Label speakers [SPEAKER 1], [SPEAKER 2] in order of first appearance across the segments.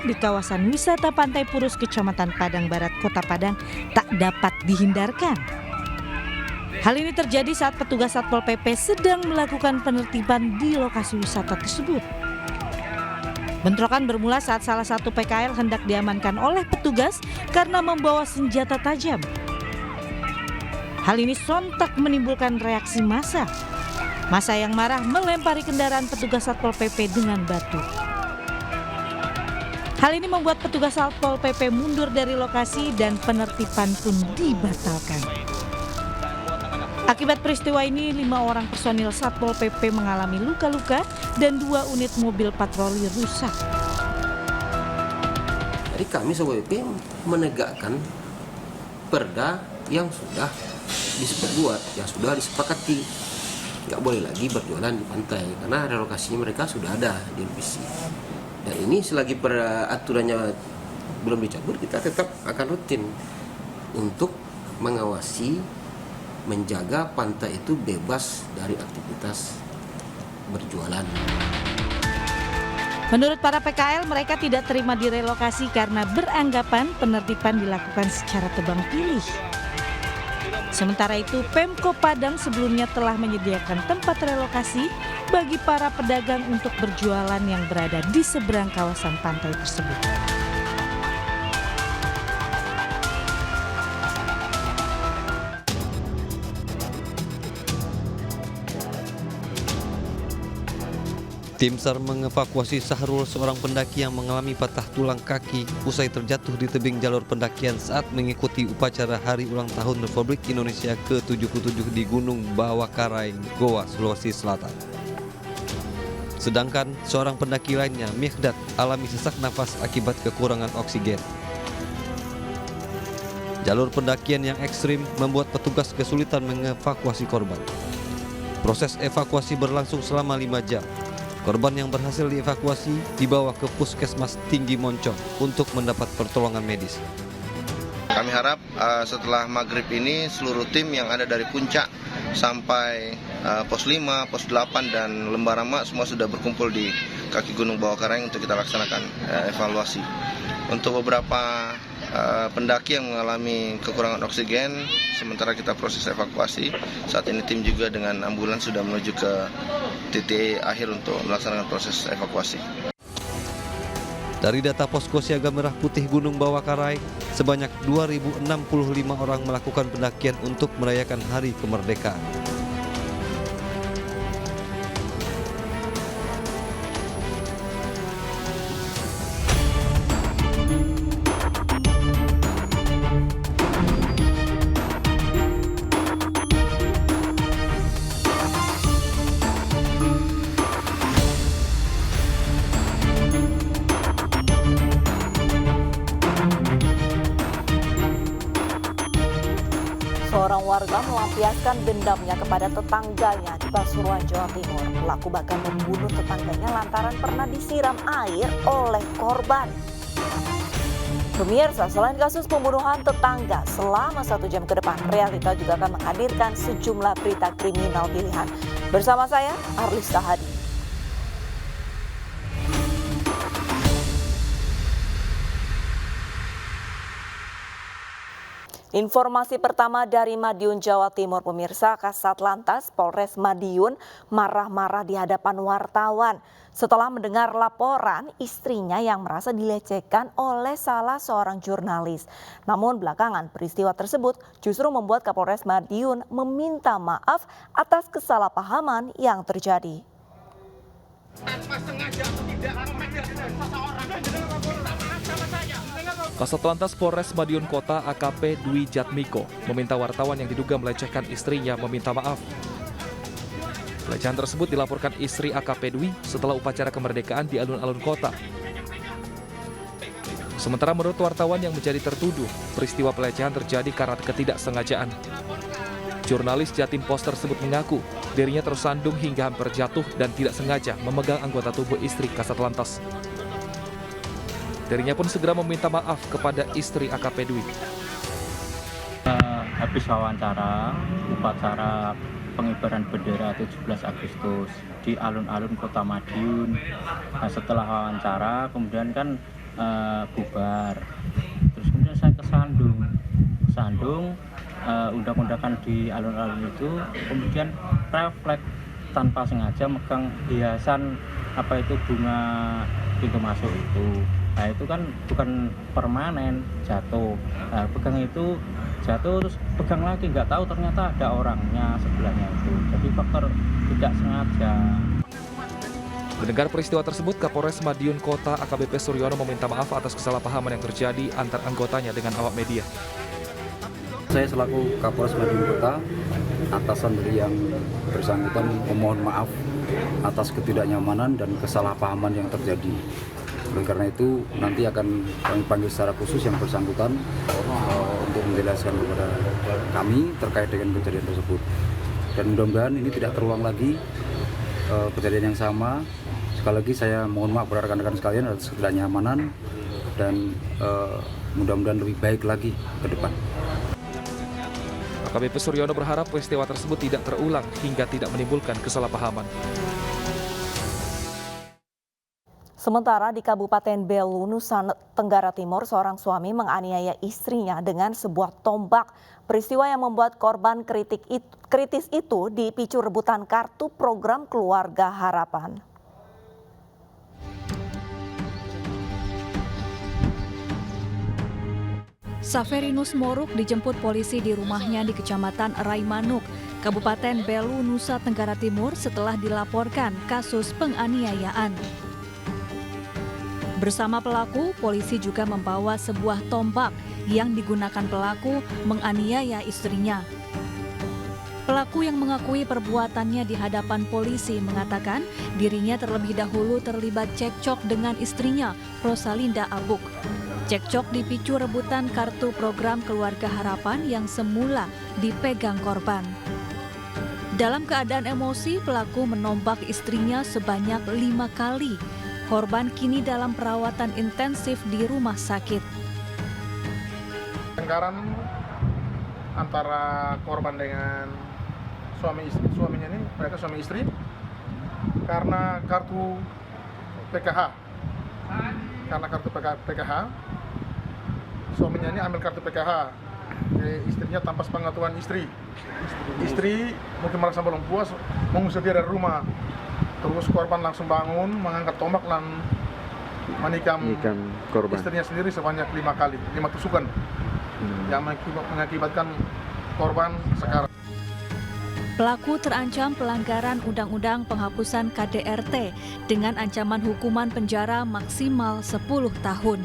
[SPEAKER 1] di kawasan wisata Pantai Purus, Kecamatan Padang Barat, Kota Padang tak dapat dihindarkan. Hal ini terjadi saat petugas Satpol PP sedang melakukan penertiban di lokasi wisata tersebut. Bentrokan bermula saat salah satu PKL hendak diamankan oleh petugas karena membawa senjata tajam. Hal ini sontak menimbulkan reaksi massa. Massa yang marah melempari kendaraan petugas Satpol PP dengan batu. Hal ini membuat petugas Satpol PP mundur dari lokasi dan penertiban pun dibatalkan. Akibat peristiwa ini, 5 orang personil Satpol PP mengalami luka-luka dan 2 unit mobil patroli rusak.
[SPEAKER 2] Jadi kami Satpol PP menegakkan perda yang sudah dibuat, yang sudah disepakati. Nggak boleh lagi berjualan di pantai karena relokasinya mereka sudah ada di revisi. Dan ini selagi aturannya belum dicabut, kita tetap akan rutin untuk mengawasi, menjaga pantai itu bebas dari aktivitas berjualan.
[SPEAKER 1] Menurut para PKL, mereka tidak terima direlokasi karena beranggapan penertiban dilakukan secara tebang pilih. Sementara itu, Pemko Padang sebelumnya telah menyediakan tempat relokasi bagi para pedagang untuk berjualan yang berada di seberang kawasan pantai tersebut.
[SPEAKER 3] Tim SAR mengevakuasi Sahrul, seorang pendaki yang mengalami patah tulang kaki usai terjatuh di tebing jalur pendakian saat mengikuti upacara Hari Ulang Tahun Republik Indonesia ke-77 di Gunung Bawakarai, Goa, Sulawesi Selatan. Sedangkan seorang pendaki lainnya, Mihdad, alami sesak nafas akibat kekurangan oksigen. Jalur pendakian yang ekstrim membuat petugas kesulitan mengevakuasi korban. Proses evakuasi berlangsung selama 5 jam. Korban yang berhasil dievakuasi dibawa ke Puskesmas Tinggi Moncong untuk mendapat pertolongan medis.
[SPEAKER 4] Kami harap setelah maghrib ini seluruh tim yang ada dari puncak sampai pos 5, pos 8 dan Lembarama semua sudah berkumpul di kaki Gunung Bawakarai untuk kita laksanakan evaluasi. Untuk beberapa pendaki yang mengalami kekurangan oksigen, sementara kita proses evakuasi. Saat ini tim juga dengan ambulans sudah menuju ke titik akhir untuk melaksanakan proses evakuasi.
[SPEAKER 3] Dari data Posko Siaga Merah Putih Gunung Bawakarai, sebanyak 2.065 orang melakukan pendakian untuk merayakan Hari Kemerdekaan.
[SPEAKER 5] Seorang warga melampiaskan dendamnya kepada tetangganya di Pasuruan, Jawa Timur. Pelaku bahkan membunuh tetangganya lantaran pernah disiram air oleh korban. Pemirsa, selain kasus pembunuhan tetangga selama 1 jam ke depan, Realita juga akan menghadirkan sejumlah berita kriminal pilihan. Bersama saya, Arlista Hadi. Informasi pertama dari Madiun, Jawa Timur, pemirsa. Kasat Lantas Polres Madiun marah-marah di hadapan wartawan setelah mendengar laporan istrinya yang merasa dilecehkan oleh salah seorang jurnalis. Namun belakangan peristiwa tersebut justru membuat Kapolres Madiun meminta maaf atas kesalahpahaman yang terjadi. Tanpa sengaja atau tidak
[SPEAKER 6] Kasat Lantas Polres Madiun Kota AKP Dwi Jatmiko meminta wartawan yang diduga melecehkan istrinya meminta maaf. Pelecehan tersebut dilaporkan istri AKP Dwi setelah upacara kemerdekaan di alun-alun kota. Sementara menurut wartawan yang menjadi tertuduh, peristiwa pelecehan terjadi karena ketidaksengajaan. Jurnalis Jatim Pos tersebut mengaku dirinya tersandung hingga hampir jatuh dan tidak sengaja memegang anggota tubuh istri Kasat Lantas. Dirinya pun segera meminta maaf kepada istri AKP Dwi.
[SPEAKER 7] Habis wawancara, upacara pengibaran bendera 17 Agustus di alun-alun Kota Madiun. Nah, setelah wawancara, kemudian kan bubar. Terus kemudian saya ke Sandung, undak-undakan di alun-alun itu, kemudian refleks tanpa sengaja megang hiasan bunga pintu masuk itu. Nah itu kan bukan permanen, jatuh. Nah, pegang itu jatuh terus pegang lagi, nggak tahu ternyata ada orangnya sebelahnya itu. Jadi faktor tidak sengaja.
[SPEAKER 6] Mendengar peristiwa tersebut, Kapolres Madiun Kota AKBP Suryono meminta maaf atas kesalahpahaman yang terjadi antar anggotanya dengan awak media.
[SPEAKER 8] Saya selaku Kapolres Madiun Kota, atasan dari yang bersangkutan memohon maaf atas ketidaknyamanan dan kesalahpahaman yang terjadi. Oleh karena itu, nanti akan kami panggil secara khusus yang bersangkutan untuk menjelaskan kepada kami terkait dengan kejadian tersebut. Dan mudah-mudahan ini tidak terulang lagi kejadian yang sama. Sekali lagi saya mohon maaf kepada rekan-rekan sekalian atas ketidaknyamanan dan mudah-mudahan lebih baik lagi ke depan.
[SPEAKER 6] AKBP Suryono berharap peristiwa tersebut tidak terulang hingga tidak menimbulkan kesalahpahaman.
[SPEAKER 5] Sementara di Kabupaten Belu, Nusa Tenggara Timur, seorang suami menganiaya istrinya dengan sebuah tombak. Peristiwa yang membuat korban kritis itu dipicu rebutan kartu program Keluarga Harapan.
[SPEAKER 9] Saferinus Moruk dijemput polisi di rumahnya di Kecamatan Raimanuk, Kabupaten Belu, Nusa Tenggara Timur setelah dilaporkan kasus penganiayaan. Bersama pelaku, polisi juga membawa sebuah tombak yang digunakan pelaku menganiaya istrinya. Pelaku yang mengakui perbuatannya di hadapan polisi mengatakan dirinya terlebih dahulu terlibat cekcok dengan istrinya, Rosalinda Abuk. Cekcok dipicu rebutan kartu program Keluarga Harapan yang semula dipegang korban. Dalam keadaan emosi, pelaku menombak istrinya sebanyak 5 kali. Korban kini dalam perawatan intensif di rumah sakit.
[SPEAKER 10] Tengkaran antara korban dengan suaminya ini, mereka suami istri, karena kartu PKH. Karena kartu PKH, suaminya ini ambil kartu PKH, istrinya tanpa sepengetahuan istri. Istri mungkin merasa belum puas, mengusir dia dari rumah. Terus korban langsung bangun, mengangkat tombak dan menikam korban. Istrinya sendiri sebanyak 5 kali, 5 tusukan yang mengakibatkan korban sekarat.
[SPEAKER 9] Pelaku terancam pelanggaran Undang-Undang Penghapusan KDRT dengan ancaman hukuman penjara maksimal 10 tahun.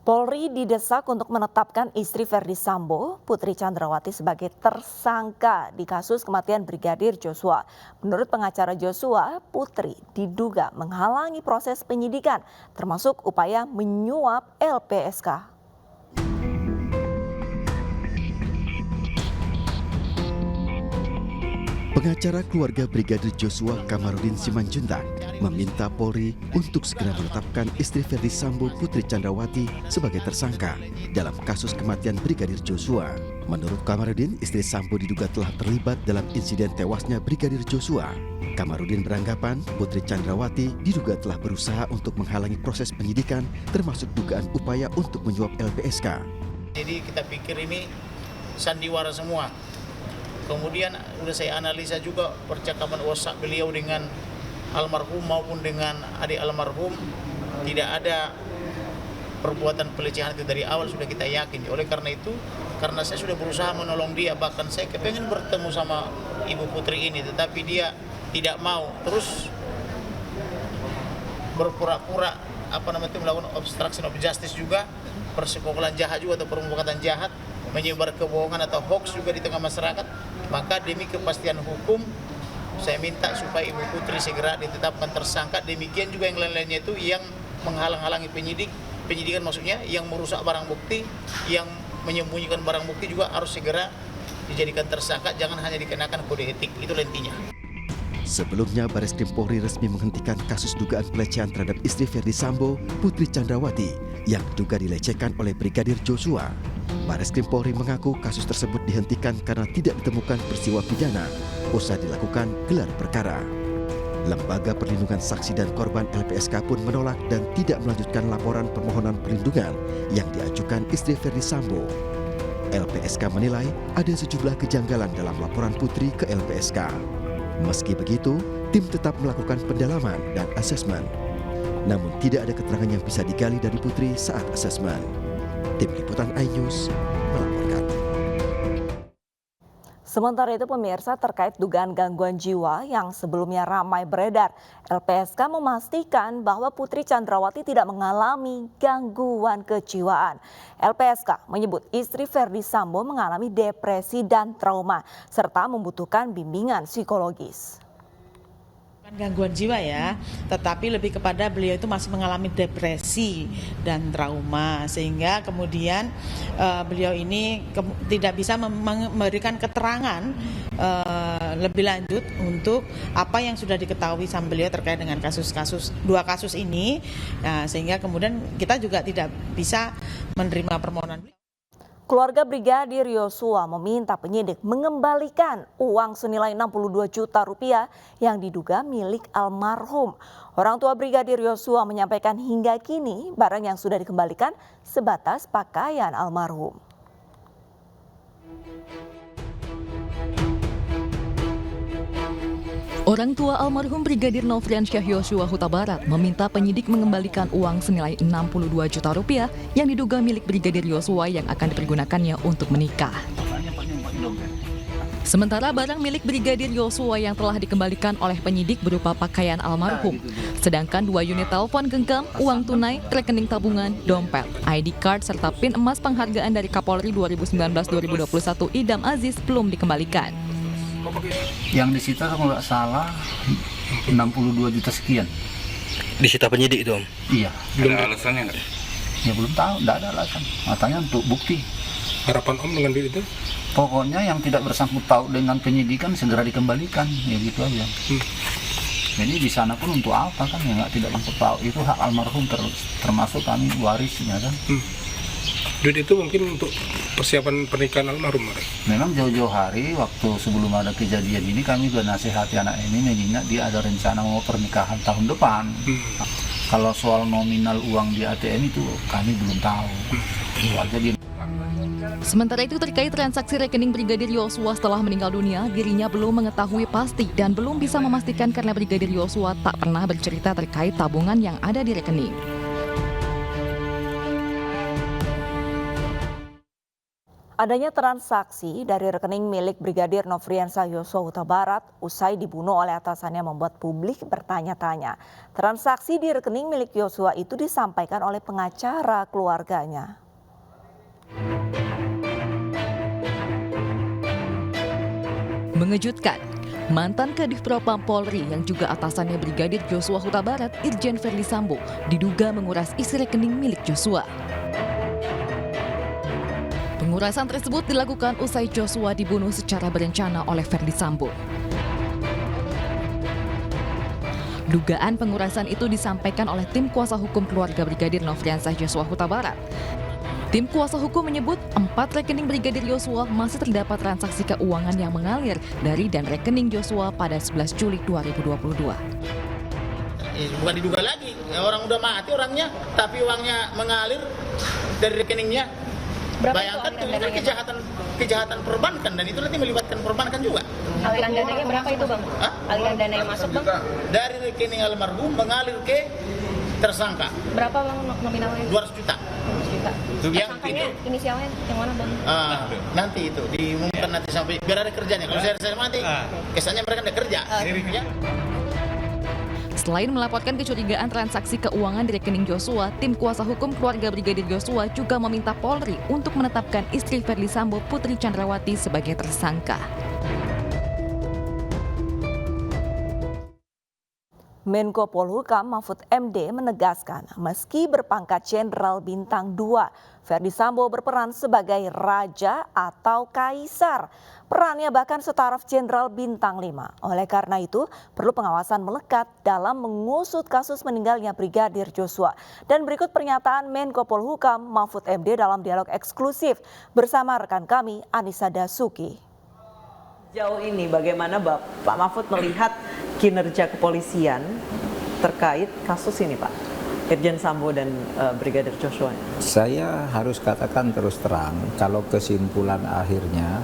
[SPEAKER 5] Polri didesak untuk menetapkan istri Verdi Sambo, Putri Chandrawati sebagai tersangka di kasus kematian Brigadir Joshua. Menurut pengacara Joshua, Putri diduga menghalangi proses penyidikan, termasuk upaya menyuap LPSK.
[SPEAKER 11] Pengacara keluarga Brigadir Joshua Kamarudin Simanjuntak meminta Polri untuk segera menetapkan istri Verdi Sambo Putri Chandrawati sebagai tersangka dalam kasus kematian Brigadir Joshua. Menurut Kamarudin, istri Sambo diduga telah terlibat dalam insiden tewasnya Brigadir Joshua. Kamarudin beranggapan Putri Chandrawati diduga telah berusaha untuk menghalangi proses penyidikan termasuk dugaan upaya untuk menyuap LPSK.
[SPEAKER 12] Jadi kita pikir ini sandiwara semua. Kemudian sudah saya analisa juga percakapan WhatsApp beliau dengan almarhum maupun dengan adik almarhum, tidak ada perbuatan pelecehan itu dari awal, sudah kita yakin. Oleh karena itu, karena saya sudah berusaha menolong dia, bahkan saya kepengen bertemu sama Ibu Putri ini, tetapi dia tidak mau, terus berpura-pura melakukan obstruction of justice juga, persekongkolan jahat juga atau perbuatan jahat, menyebar kebohongan atau hoax juga di tengah masyarakat. Maka demi kepastian hukum, saya minta supaya Ibu Putri segera ditetapkan tersangka. Demikian juga yang lain-lainnya itu yang menghalang-halangi penyidikan maksudnya, yang merusak barang bukti, yang menyembunyikan barang bukti juga harus segera dijadikan tersangka, jangan hanya dikenakan kode etik. Itu intinya.
[SPEAKER 11] Sebelumnya, Bareskrim Polri resmi menghentikan kasus dugaan pelecehan terhadap istri Ferdi Sambo, Putri Chandrawati, yang diduga dilecehkan oleh Brigadir Joshua. Bareskrim Polri mengaku kasus tersebut dihentikan karena tidak ditemukan peristiwa pidana usai dilakukan gelar perkara. Lembaga Perlindungan Saksi dan Korban LPSK pun menolak dan tidak melanjutkan laporan permohonan perlindungan yang diajukan istri Ferdi Sambo. LPSK menilai ada sejumlah kejanggalan dalam laporan Putri ke LPSK. Meski begitu, tim tetap melakukan pendalaman dan asesmen. Namun tidak ada keterangan yang bisa digali dari Putri saat asesmen. Tim Liputan iNews melaporkan.
[SPEAKER 5] Sementara itu pemirsa, terkait dugaan gangguan jiwa yang sebelumnya ramai beredar, LPSK memastikan bahwa Putri Chandrawati tidak mengalami gangguan kejiwaan. LPSK menyebut istri Ferdi Sambo mengalami depresi dan trauma serta membutuhkan bimbingan psikologis.
[SPEAKER 13] Gangguan jiwa ya, tetapi lebih kepada beliau itu masih mengalami depresi dan trauma, sehingga kemudian beliau ini tidak bisa memberikan keterangan lebih lanjut untuk apa yang sudah diketahui sama beliau terkait dengan dua kasus ini, sehingga kemudian kita juga tidak bisa menerima permohonan beliau.
[SPEAKER 5] Keluarga Brigadir Yosua meminta penyidik mengembalikan uang senilai 62 juta rupiah yang diduga milik almarhum. Orang tua Brigadir Yosua menyampaikan hingga kini barang yang sudah dikembalikan sebatas pakaian almarhum.
[SPEAKER 14] Orang tua almarhum Brigadir Nofriansyah Yosua Huta Barat meminta penyidik mengembalikan uang senilai 62 juta rupiah yang diduga milik Brigadir Yosua yang akan dipergunakannya untuk menikah. Sementara barang milik Brigadir Yosua yang telah dikembalikan oleh penyidik berupa pakaian almarhum, sedangkan 2 unit telepon genggam, uang tunai, rekening tabungan, dompet, ID card serta PIN emas penghargaan dari Kapolri 2019-2021 Idam Aziz belum dikembalikan.
[SPEAKER 8] Yang disita kalau nggak salah 62 juta sekian.
[SPEAKER 15] Disita penyidik itu, Om?
[SPEAKER 8] Iya.
[SPEAKER 15] Ada alasannya nggak?
[SPEAKER 8] Ya belum tahu, nggak ada alasan. Katanya untuk bukti.
[SPEAKER 15] Harapan Om dengan itu?
[SPEAKER 8] Pokoknya yang tidak bersangkut paut dengan penyidikan segera dikembalikan, ya gitu aja. Jadi di sana pun untuk apa kan, ya tidak sangkut paut. Itu hak almarhum termasuk kami warisnya kan.
[SPEAKER 15] Duit itu mungkin untuk persiapan pernikahan almarhum.
[SPEAKER 8] Memang jauh-jauh hari waktu sebelum ada kejadian ini kami juga nasihati anak ini mengingat dia ada rencana mau pernikahan tahun depan. Kalau soal nominal uang di ATM itu kami belum tahu.
[SPEAKER 14] Sementara itu terkait transaksi rekening Brigadir Yosua setelah meninggal dunia, dirinya belum mengetahui pasti dan belum bisa memastikan karena Brigadir Yosua tak pernah bercerita terkait tabungan yang ada di rekening.
[SPEAKER 5] Adanya transaksi dari rekening milik Brigadir Nofriansyah Yosua Huta Barat usai dibunuh oleh atasannya membuat publik bertanya-tanya. Transaksi di rekening milik Yosua itu disampaikan oleh pengacara keluarganya.
[SPEAKER 14] Mengejutkan, mantan Kadif Propam Polri yang juga atasannya Brigadir Joshua Huta Barat, Irjen Ferdi Sambo, diduga menguras isi rekening milik Joshua. Pengurasan tersebut dilakukan usai Joshua dibunuh secara berencana oleh Ferdi Sambo. Dugaan pengurasan itu disampaikan oleh tim kuasa hukum keluarga Brigadir Nofriansyah Joshua Huta Barat. Tim kuasa hukum menyebut 4 rekening Brigadir Yosua masih terdapat transaksi keuangan yang mengalir dari dan rekening Joshua pada 11 Juli 2022.
[SPEAKER 12] Bukan diduga lagi, orang udah mati orangnya, tapi uangnya mengalir dari rekeningnya. Bayangkan itu kan kejahatan perbankan dan itu nanti melibatkan perbankan juga.
[SPEAKER 16] Aliran dananya berapa itu, Bang? Aliran dana yang masuk, Bang?
[SPEAKER 12] Dari rekening almarhum mengalir ke tersangka.
[SPEAKER 16] Berapa, Bang, nominalnya?
[SPEAKER 12] 200 juta.
[SPEAKER 16] 200 juta. Tersangkanya inisialnya yang mana, Bang?
[SPEAKER 12] Nanti itu diumumkan nanti sampai biar ada kerjanya. Kalau saya mati, kesannya mereka tidak kerja.
[SPEAKER 14] Selain melaporkan kecurigaan transaksi keuangan di rekening Joshua, tim kuasa hukum keluarga Brigadir Joshua juga meminta Polri untuk menetapkan istri Ferdi Sambo, Putri Chandrawati sebagai tersangka.
[SPEAKER 5] Menko Polhukam Mahfud MD menegaskan meski berpangkat Jenderal Bintang 2, Ferdi Sambo berperan sebagai raja atau kaisar. Perannya bahkan setaraf Jenderal Bintang 5. Oleh karena itu, perlu pengawasan melekat dalam mengusut kasus meninggalnya Brigadir Joshua. Dan berikut pernyataan Menko Polhukam Mahfud MD dalam dialog eksklusif bersama rekan kami Anissa Dasuki.
[SPEAKER 17] Jauh ini bagaimana Pak Mahfud melihat kinerja kepolisian terkait kasus ini, Pak? Irjen Sambo dan Brigadir Joshua.
[SPEAKER 18] Saya harus katakan terus terang, kalau kesimpulan akhirnya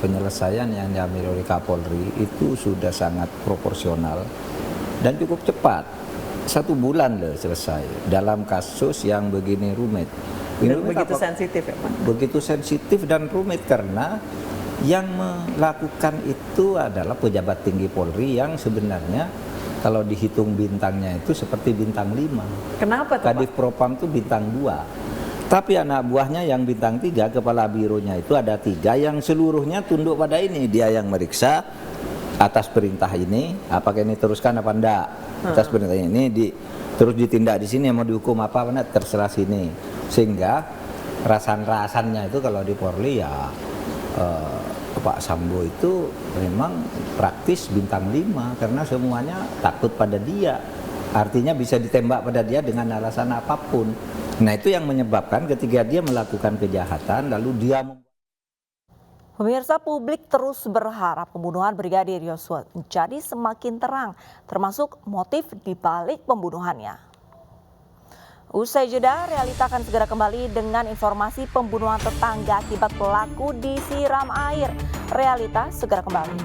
[SPEAKER 18] penyelesaian yang diambil oleh Kapolri itu sudah sangat proporsional dan cukup cepat. 1 bulan loh selesai dalam kasus yang begini rumit.
[SPEAKER 17] Dan begitu sensitif ya, Pak?
[SPEAKER 18] Begitu sensitif dan rumit karena yang melakukan itu adalah pejabat tinggi Polri yang sebenarnya kalau dihitung bintangnya itu seperti bintang 5.
[SPEAKER 17] Kenapa tuh,
[SPEAKER 18] Kadif Propam itu bintang 2. Tapi anak buahnya yang bintang 3, kepala bironya itu ada 3 yang seluruhnya tunduk pada ini. Dia yang meriksa atas perintah ini, apakah ini teruskan apa enggak. Atas perintah ini terus ditindak di sini, mau dihukum apa enggak terserah sini. Sehingga rasan-rasannya itu kalau di Polri ya Pak Sambo itu memang praktis bintang 5 karena semuanya takut pada dia. Artinya bisa ditembak pada dia dengan alasan apapun. Nah, itu yang menyebabkan ketika dia melakukan kejahatan lalu dia
[SPEAKER 5] Pemirsa, publik terus berharap pembunuhan Brigadir Joshua menjadi semakin terang, termasuk motif di balik pembunuhannya. Usai jeda, Realita akan segera kembali dengan informasi pembunuhan tetangga akibat pelaku disiram air. Realita segera kembali.